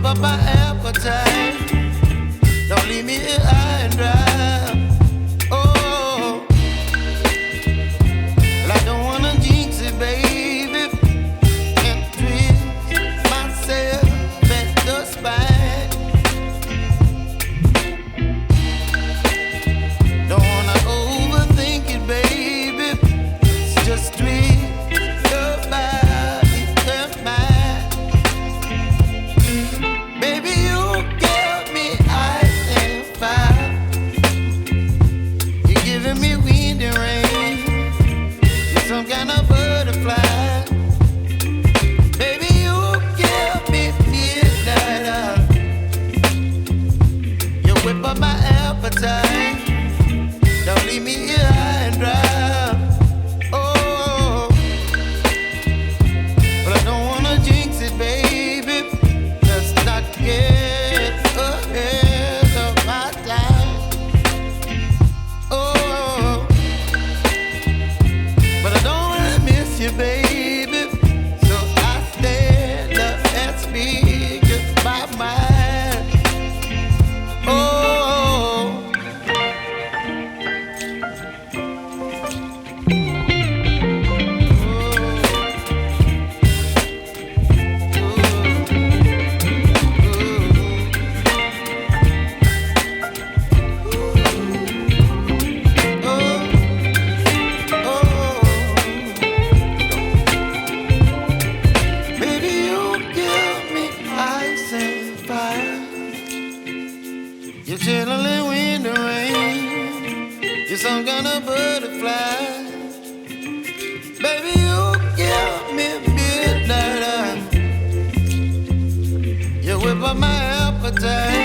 up my appetite. Don't leave me here high and dry. Oh, well, I don't wanna jinx it, baby, and twist myself at the spine. Don't wanna overthink it, baby. It's just twist your body and mine. Baby, you give me ice and fire. You're giving me wind and rain. You're some kind of butterfly. Baby, you give me midnight. You whip up my appetite. Don't leave me here high and dry. Oh, but I don't wanna jinx it, baby. Let's not get ahead of my time. Oh, but I don't wanna miss you, baby. So I stand up and speak my mind. Oh. Baby, you give me ice and fire. You're chilling wind and rain. You're some kind of butterfly. Baby, you give me midnight. You whip up my appetite.